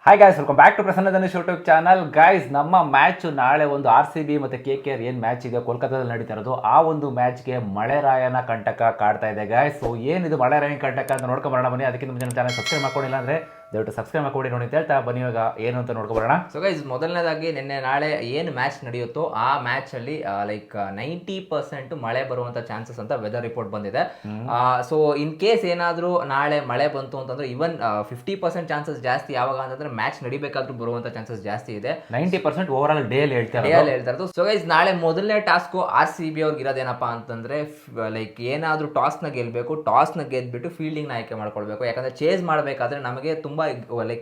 Hi guys, welcome back to Prasanna Dhanush YouTube channel. Guys, ನಮ್ಮ match ನಾಳೆ ಒಂದು RCB ಮತ್ತು KKR ಏನು ಮ್ಯಾಚ್ ಇದೆ ಕೋಲ್ಕತ್ತಾದಲ್ಲಿ ನಡೀತಾ ಇರೋದು, ಆ ಒಂದು ಮ್ಯಾಚ್ಗೆ ಮಳೆರಾಯನ ಕಂಟಕ ಕಾಡ್ತಾ ಇದೆ ಗಾಯ್ಸ್. ಸೊ ಏನಿದು ಮಳೆರಾಯನ ಕಂಟಕ ಅಂತ ನೋಡ್ಕೊಂಬರೋಣ ಬನ್ನಿ. ಅದಕ್ಕಿಂತ ಮುಂಚೆ ಚಾನಲ್ ಸಬ್ಸ್ಕ್ರೈಬ್ ಮಾಡ್ಕೊಂಡಿಲ್ಲ ಅಂದರೆ ದಯವಿಟ್ಟು ಸಬ್ಸ್ಕ್ರೈಬ್ ಮಾಡ್ಕೊಂಡು ನೋಡಿ ಅಂತ ಹೇಳ್ತಾ ಬನ್ನಿ ಇವಾಗ ಏನು ಅಂತ ನೋಡ್ಕೊಬರೋಣ. ಸೊ ಗೈಸ್, ಮೊದಲನೇದಾಗಿ ನಾಳೆ ಏನು ಮ್ಯಾಚ್ ನಡೆಯುತ್ತೋ ಆ ಮ್ಯಾಚ್ ಅಲ್ಲಿ ಲೈಕ್ 90% ಮಳೆ ಬರುವಂತ ಚಾನ್ಸಸ್ ಅಂತ ವೆದರ್ ರಿಪೋರ್ಟ್ ಬಂದಿದೆ. ಸೊ ಇನ್ ಕೇಸ್ ಏನಾದರೂ ನಾಳೆ ಮಳೆ ಬಂತು ಅಂತಂದ್ರೆ ಇವನ್ 50% ಚಾನ್ಸಸ್ ಜಾಸ್ತಿ. ಯಾವಾಗ ಅಂತಂದ್ರೆ ಮ್ಯಾಚ್ ನಡಿಬೇಕಾದ್ರೂ ಬರುವಂತ ಚಾನ್ಸಸ್ ಜಾಸ್ತಿ ಇದೆ. 90% ಓವರ್ ಆಲ್ ಡೇ ಹೇಳ್ತಾ ಇರೋದು. ಸೊ ಗೈಸ್, ನಾಳೆ ಮೊದಲನೇ ಟಾಸ್ಕ್ RCB ಅವ್ರಿಗೆ ಇರೋದೇನಪ್ಪಾ ಅಂತಂದ್ರೆ ಲೈಕ್ ಏನಾದ್ರೂ ಟಾಸ್ ನ ಗೆಲ್ಬೇಕು. ಟಾಸ್ ನ ಗೆದ್ಬಿಟ್ಟು ಫೀಲ್ಡಿಂಗ್ ನ ಆಯ್ಕೆ ಮಾಡ್ಕೊಳ್ಬೇಕು. ಯಾಕಂದ್ರೆ ಚೇಸ್ ಮಾಡಬೇಕಾದ್ರೆ ನಮಗೆ ತುಂಬಾ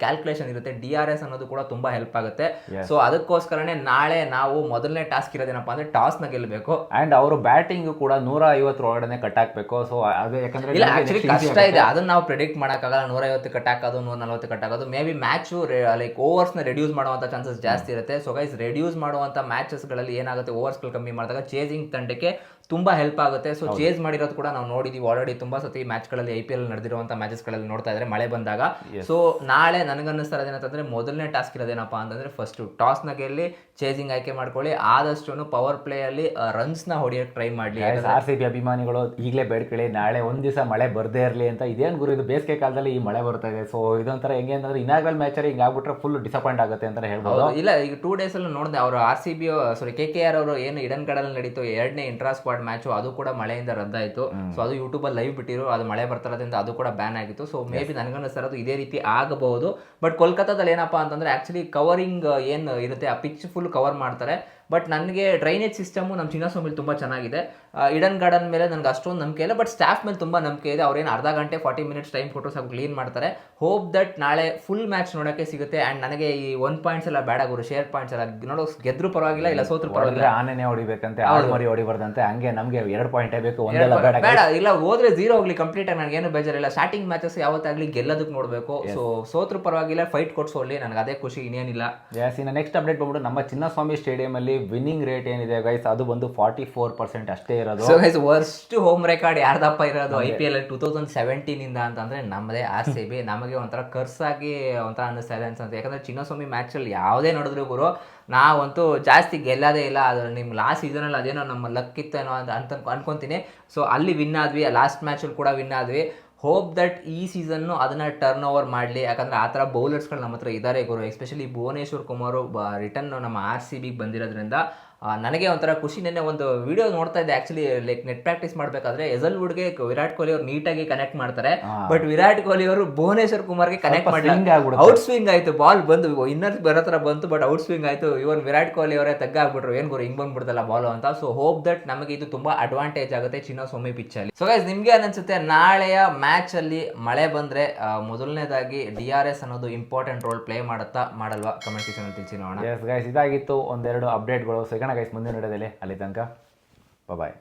ಕ್ಯಾಲ್ಕುಲೇಷನ್ ಇರುತ್ತೆ. DRS ಅನ್ನೋದು ಕೂಡ ತುಂಬಾ ಹೆಲ್ಪ್ ಆಗುತ್ತೆ. ಸೊ ಅದಕ್ಕೋಸ್ಕರನೇ ನಾಳೆ ನಾವು ಮೊದಲನೇ ಟಾಸ್ಕ್ ಇರೋದೇನಪ್ಪ ಅಂದ್ರೆ ಟಾಸ್ ನ ಗೆಲ್ಬೇಕು. ಅಂಡ್ ಅವರು ಬ್ಯಾಟಿಂಗ್ ಕೂಡ 150 ಒಳಗಡೆ ಕಟ್ ಹಾಕ್ಬೇಕು. ಸೊ ಅದು ಯಾಕಂದ್ರೆ ಇಲ್ಲ, ಆಕ್ಚುಲಿ ಕಷ್ಟ ಇದೆ, ಅದನ್ನ ನಾವು ಪ್ರೆಡಿಕ್ಟ್ ಮಾಡಕ್ಕಾಗಲ್ಲ. 150 ಕಟ್ ಹಾಕೋದು, 140 ಕಟ್ ಹಾಕೋದು. May be match like overs ನ ರೆಡ್ಯೂಸ್ ಮಾಡುವಂತ ಚಾನ್ಸಸ್ ಜಾಸ್ತಿ ಇರುತ್ತೆ. ಸೊ ಗೈಸ್, ರೆಡ್ಯೂಸ್ ಮಾಡುವಂತ ಮ್ಯಾಚಸ್ ಗಳಲ್ಲಿ ಏನಾಗುತ್ತೆ, ಓವರ್ಸ್ ಕಮ್ಮಿ ಮಾಡಿದಾಗ ಚೇಸಿಂಗ್ ತಂಡಕ್ಕೆ ತುಂಬಾ ಹೆಲ್ಪ್ ಆಗುತ್ತೆ. ಸೊ ಚೇಸ್ ಮಾಡಿರೋದು ಕೂಡ ನಾವು ನೋಡಿದೀವಿ ಆಲ್ರೆಡಿ ತುಂಬಾ ಸತಿ ಮ್ಯಾಚ್ ಗಳಲ್ಲಿ IPL ನಡೆದಿರುವಂತ ಮ್ಯಾಚಸ್ ಗಳಲ್ಲಿ ನೋಡ್ತಾ ಇದ್ರೆ ಮಳೆ ಬಂದಾಗ. ಸೊ ನಾಳೆ ನನಗನ್ನಿಸ್ತಾ ಇರೋದೇನಂತಂದ್ರೆ ಮೊದಲನೇ ಟಾಸ್ಕ್ ಇರೋದೇನಪ್ಪಾ ಅಂತಂದ್ರೆ ಫಸ್ಟ್ ಟಾಸ್ ನ ಗೆಲ್ಲಿ ಚೇಸಿಂಗ್ ಆಯ್ಕೆ ಮಾಡ್ಕೊಳ್ಳಿ. ಆದಷ್ಟು ಪವರ್ ಪ್ಲೇ ಅಲ್ಲಿ ರನ್ಸ್ ನ ಹೊಡಿಯಕ್ಕೆ ಟ್ರೈ ಮಾಡಿ. RCB ಅಭಿಮಾನಿಗಳು ಈಗಲೇ ಬೇಡ್ಕೊಳ್ಳಿ, ನಾಳೆ ಒಂದ್ ದಿವಸ ಮಳೆ ಬರ್ದೇ ಇರಲಿ ಅಂತ. ಇದೇನು ಗುರು, ಇದು ಬೇಸಿಗೆ ಕಾಲದಲ್ಲಿ ಈ ಮಳೆ ಬರ್ತಾ ಇದೆ. ಸೊ ಇದೊಂಥರ ಹೆಂಗೆ ಅಂತಂದ್ರೆ ಇನಾಗ್ರಲ್ ಮ್ಯಾಚ್ ಅಲ್ಲಿ ಹಿಂಗೆ ಆಗ್ಬಿಟ್ರೆ ಫುಲ್ ಡಿಸಪಾಯಿಂಟ್ ಆಗುತ್ತೆ ಅಂತ ಹೇಳ್ಬೋದು. ಇಲ್ಲ, ಈಗ 2 days ಅಲ್ಲಿ ನೋಡಿದೆ ಅವರು KKR ಅವರು ಏನು ಇಡನ್ ಗಾರ್ಡನ್ ನಡೀತು 2ನೇ ಇಂಟ್ರಾ ಸ್ಕ್ವಾಡ್ ಮ್ಯಾಚ್, ಅದು ಕೂಡ ಮಳೆಯಿಂದ ರದ್ದಾಯಿತು. ಸೊ ಅದು ಯೂಟ್ಯೂಬ್ ಅಲ್ಲಿ ಲೈವ್ ಬಿಟ್ಟಿರು, ಅದು ಮಳೆ ಬರ್ತಿರೋದ್ರಿಂದ ಅದು ಕೂಡ ಬ್ಯಾನ್ ಆಗಿತ್ತು. ಸೊ ಮೇ ಬಿ ನನಗನ್ನಿಸ್ತಾ ಇದೇ ರೀತಿ ಆಗಬಹುದು. ಬಟ್ ಕೋಲ್ಕತ್ತಾದಲ್ಲಿ ಏನಪ್ಪಾ ಅಂತಂದ್ರೆ ಆಕ್ಚುಲಿ ಕವರಿಂಗ್ ಏನು ಇರುತ್ತೆ, ಆ ಪಿಚ್ ಫುಲ್ ಕವರ್ ಮಾಡ್ತಾರೆ. ಬಟ್ ನನಗೆ ಡ್ರೈನೇಜ್ ಸಿಸ್ಟಮು ನಮ್ಮ ಚಿನ್ನಸ್ವಾಮಿಲಿ ತುಂಬ ಚೆನ್ನಾಗಿದೆ. ಇಡನ್ ಗಾರ್ಡನ್ ಮೇಲೆ ನನಗೆ ಅಷ್ಟೊಂದು ನಂಬಿಕೆ ಇಲ್ಲ, ಬಟ್ ಸ್ಟಾಫ್ ಮೇಲೆ ತುಂಬ ನಂಬಿಕೆ ಇದೆ. ಅವ್ರೇನು ಅರ್ಧ ಗಂಟೆ 40 minutes ಟೈಮ್ ಕೊಟ್ಟು ಸಾಕು ಕ್ಲೀನ್ ಮಾಡ್ತಾರೆ. ಹೋಪ್ ದಟ್ ನಾಳೆ ಫುಲ್ ಮ್ಯಾಚ್ ನೋಡೋಕ್ಕೆ ಸಿಗುತ್ತೆ. ಆ್ಯಂಡ್ ನನಗೆ ಈ 1 ಪಾಯಿಂಟ್ಸ್ ಎಲ್ಲ ಬೇಡ ಗುರು, ಶೇರ್ ಪಾಯಿಂಟ್ಸ್ ಎಲ್ಲ ನೋಡೋ, ಗೆದ್ರು ಪರವಾಗಿಲ್ಲ, ಇಲ್ಲ ಸೋತ್ರ ಪರವಾಗಿಲ್ಲ. ಆನೆನೇ ಹೊಡಿಬೇಕಂತೆ, ಆಳ್ಮರಿ ಹೊಡಿಬಾರ್ದಂತೆ, ಹಂಗೆ ನಮಗೆ 2 ಪಾಯಿಂಟೇ ಬೇಕು, ಒಂದೆಲ್ಲ ಬೇಡ. ಇಲ್ಲ, ಹೋದ್ರೆ 0 ಹೋಗ್ಲಿ ಕಂಪ್ಲೀಟ್ ಆಗಿ ನನಗೇನು ಬೇಜಾರಿಲ್ಲ. ಸ್ಟಾರ್ಟಿಂಗ್ ಮ್ಯಾಚಸ್ ಯಾವತ್ತಾಗ್ಲಿ ಗೆಲ್ಲೋದಕ್ಕೆ ನೋಡಬೇಕು. ಸೊ ಸೋತ್ರ ಪರವಾಗಿಲ್ಲ, ಫೈಟ್ ಕೊಡ್ಸೋಲ್ಲಿ, ನನಗೆ ಅದೇ ಖುಷಿ, ಇನ್ನೇನಿಲ್ಲ. ಇನ್ನು ನೆಕ್ಸ್ಟ್ ಅಪ್ಡೇಟ್ ಬಂದ್ಬಿಟ್ಟು ನಮ್ಮ ಚಿನ್ನಸ್ವಾಮಿ ಸ್ಟೇಡಿಯಂ ಅಲ್ಲಿ ವಿನ್ನಿಂಗ್ ರೇಟ್ ಏನಿದೆ ಗೈಸ್, ಅದು ಬಂದು 44% ಅಷ್ಟೇ ಇರೋದು. So guys, worst home record ಯಾರ್ದಪ್ಪ ಇರೋದು IPL 2017 ಇಂದ ಅಂತಂದ್ರೆ ನಮ್ಮದೇ RCB. ನಮಗೆ ಒಂಥರ ಕರ್ಸಾಗಿ ಒಂಥರ ಅನ್ನಿಸ್ತಾ ಇದೆ ಅನ್ಸುತ್ತೆ. ಯಾಕಂದ್ರೆ ಚಿನ್ನಸ್ವಾಮಿ ಮ್ಯಾಚ್ ಅಲ್ಲಿ ಯಾವುದೇ ನೋಡಿದ್ರು ಗುರು, ನಾವಂತೂ ಜಾಸ್ತಿ ಗೆಲ್ಲೋದೇ ಇಲ್ಲ. ಅದು ನಿಮ್ಮ ಲಾಸ್ಟ್ ಸೀಸನಲ್ಲಿ ಅದೇನೋ ನಮ್ಮ ಲಕ್ ಇತ್ತೇನೋ ಅಂತ ಅನ್ಕೊಂತೀನಿ. ಸೊ ಅಲ್ಲಿ ವಿನ್ ಆದ್ವಿ, ಲಾಸ್ಟ್ ಮ್ಯಾಚಲ್ಲಿ ಕೂಡ ವಿನ್ ಆದ್ವಿ. ಹೋಪ್ ದಟ್ ಈ ಸೀಸನ್ನು ಅದನ್ನ ಟರ್ನ್ ಓವರ್ ಮಾಡಲಿ. ಯಾಕಂದ್ರೆ ಆ ಥರ ಬೌಲರ್ಸ್ಗಳು ನಮ್ಮ ಹತ್ರ ಇದ್ದಾರೆ ಗುರು. ಎಸ್ಪೆಷಲಿ ಭುವನೇಶ್ವರ್ ಕುಮಾರ್ ರಿಟರ್ನ್ ನಮ್ಮ RCB ಬಂದಿರೋದ್ರಿಂದ ನನಗೆ ಒಂಥರ ಖುಷಿ. ನೆನ್ನೆ ಒಂದು ವಿಡಿಯೋ ನೋಡ್ತಾ ಇದ್ದೆ, ಆಕ್ಚುಲಿ ಲೈಕ್ ನೆಟ್ ಪ್ರಾಕ್ಟೀಸ್ ಮಾಡಬೇಕಾದ್ರೆ ಎಸಲ್ವುಡ್ಗೆ ವಿರಾಟ್ ಕೊಹ್ಲಿ ಅವರು ನೀಟಾಗಿ ಕನೆಕ್ಟ್ ಮಾಡ್ತಾರೆ. ಬಟ್ ವಿರಾಟ್ ಕೊಹ್ಲಿ ಅವರು ಭುವನೇಶ್ವರ್ ಕುಮಾರ್ಗೆ ಕನೆಕ್ಟ್ ಮಾಡಲಿಲ್ಲ. ಔಟ್ ಸ್ವಿಂಗ್ ಆಯ್ತು, ಬಾಲ್ ಬಂದು ಇನ್ನರ್ ಬರೋ ಥರ ಬಂತು, ಬಟ್ ಔಟ್ ಸ್ವಿಂಗ್ ಆಯ್ತು. ಇವನ್ ವಿರಾಟ್ ಕೊಹ್ಲಿ ಅವರೇ ತಗ್ಗಾಗ್ಬಿಟ್ರು, ಏನ್ ಗುರು ಹಿಂಗ್ ಬಂದ್ಬಿಡ್ತಲ್ಲ ಬಾಲ್ ಅಂತ. ಸೊ ಹೋಪ್ ದಟ್ ನಮಗೆ ಇದು ತುಂಬಾ ಅಡ್ವಾಂಟೇಜ್ ಆಗುತ್ತೆ ಚಿನ್ನಸ್ವಾಮಿ ಪಿಚ್ ಅಲ್ಲಿ. ಸೊ ಗೈಸ್, ನಿಮ್ಗೆ ಅನ್ಸುತ್ತೆ ನಾಳೆಯ ಮ್ಯಾಚ್ ಅಲ್ಲಿ ಮಳೆ ಬಂದ್ರೆ ಮೊದಲನೇದಾಗಿ DRS ಅನ್ನೋದು ಇಂಪಾರ್ಟೆಂಟ್ ರೋಲ್ ಪ್ಲೇ ಮಾಡುತ್ತಾ ಮಾಡಲ್ವಾ? ಕಮೆಂಟ್ ಸೆಕ್ಷನ್ ಅಲ್ಲಿ ತಿಳಿಸಿ ನೋಡೋಣ. ಇದಾಗಿತ್ತು ಒಂದೆರಡು ಅಪ್ಡೇಟ್ಗಳು. ಸಿಗೋಣ ಗೈಸ್ ಮುಂದಿನ ವಿಡಿಯೋದಲ್ಲಿ. ಅಲ್ಲಿ ತನಕ ಬಾಯ್.